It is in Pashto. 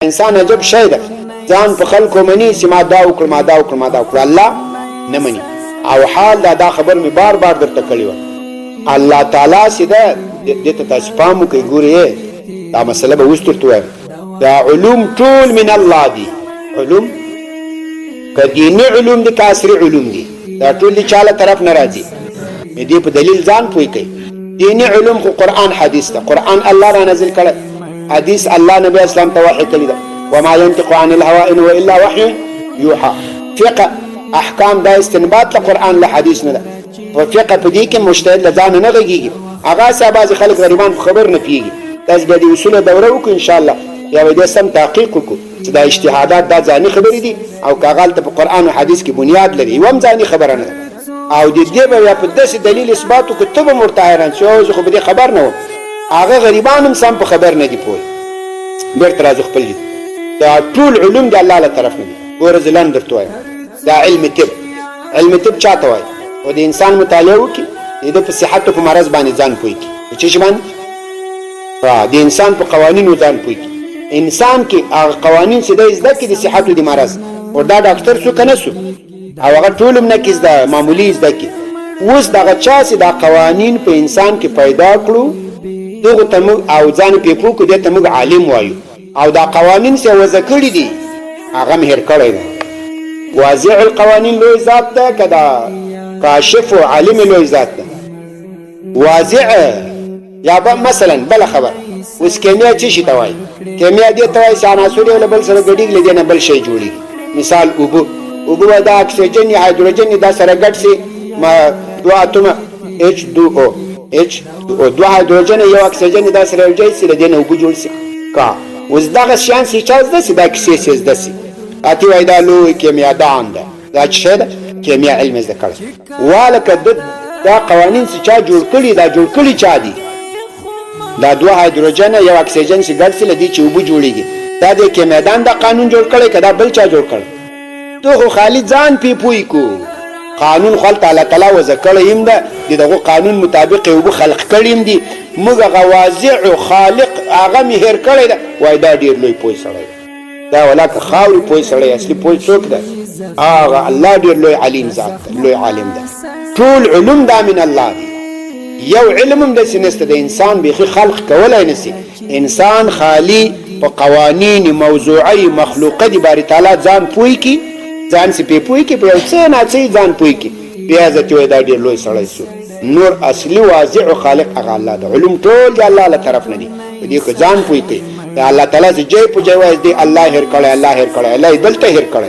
انسان عجب شی ده ځان په خلکو مني چې ما دا وکړ ما دا وکړ ما دا وکړ الله نه مني او حال دا خبر مې بار بار درته کړی و الله تعالی سیده دته تاسو پام کوي ګورئ دا مسله به اوس درته وایم دا علوم ټول من الله دي علوم کدینی علوم دي کاسری علوم دي دا ټول دي چاله طرف نه راځي دې په دلیل ځان پوي کوي دینی علوم خو قرآن حدیث ده قرآن الله را نازل کړي حدیث الله نبی اسلام ته وحی کړی ده وما ينطق عن الهوى ان هو الا وحي يوحى فقه احکام دا استنباط له قرآن له حدیث نه ده او فقه په دې کې مجتهد لزان نه غږیږي هغه سبا خلک غریبان خبر نه پیږي تاسو به د اصول دوره وکړو ان شاء الله یا دې سم تحقیق وکړو چې دا اجتهادات دا ځاني خبرې دي او کاغال ته په قرآن او حدیث کې بنیاد لري وم ځاني خبره نه او دې به په داسې دلیل اثبات وکړو ته به مرتاحران شو زه خو به خبر نه وم هغه غریبان هم سم په خبر نه دي پوه بیرته راځو خپل دي دا ټول علوم د الله له طرف نه دي ګوره زه لاندې درته وایم دا علم طب چاته وایي او د انسان مطالعه وکړي د په صحت او په مرض باندې ځان پوي کړي چې باندې د انسان په قوانینو ځان پوي کړي انسان کې هغه قوانین چې د زده کړي د صحت او د مرض او دا ډاکټر څوک نه سو او هغه ټول هم نه کیږي دا معمولی زده کړي اوس دغه چا چې دا قوانین په انسان کې پیدا کړو دغه تم او ځان په پوکو د تم عالم وایو او دا قوانین څه وځ کړی دي هغه مهر کړی دی واضع القوانین لوی ذات ده کدا کاشف او عالم لوی ذات ده واضع یا مثلا بل خبر اوس کیمیا چی شي توای کیمیا دې توای عناصر له بل سره ګډیږي لدی نه بل شی جوړي مثال اوبو دا اکسیجن یا هایدروجن دا سره ګډ سي ما دو اتوم H2O دو هایدروجن یو اکسیجن دا سره یوځای سي لدی نه اوبو جوړ سي کا اوس دغه شیان سي چاز ده سي دا کیسې سي ده سي اتی وای دا لوی کیمیا دان ده دا څه ده کیمیا علم زده کړ والکه دا قوانین چې چا جوړ کړي دا جوړ کړي چا دي دا دوه هایدروجن یو اکسیجن چې ګډ سره دي چې وبو جوړیږي دا د کیمیادان دا قانون جوړ کړي کدا بل چا جوړ کړي ته خالد ځان پی پوي کو قانون خپل تعالی تعالی وذکر یم ده دغه قانون مطابق وبو خلق کړیم دي موږ غواضع خالق هغه مهر کړی ده وای دا ډیر لوی پوي سره دا ولکه خاوري پوي سره اصلي پوي څوک ده هغه الله ډیر لوی علیم ذات لوی عالم ده ټول علوم دا من الله دي یو علم د سنست د انسان به خلق کولای نسی انسان خالی په قوانین موضوعي مخلوقه دي باری تعالی ځان پوي کی ځان سي پوي کی په څه نه څه ځان پوي کی بیا ځته دا ډیر لوی سړی شو نور اصلي واضع خالق هغه الله ده علوم ټول د الله له طرف نه دي دې کو ځان پوي کی الله تعالی چې جای په جای وای دي الله هر کړه الله هر کړه الله دلته هر کړه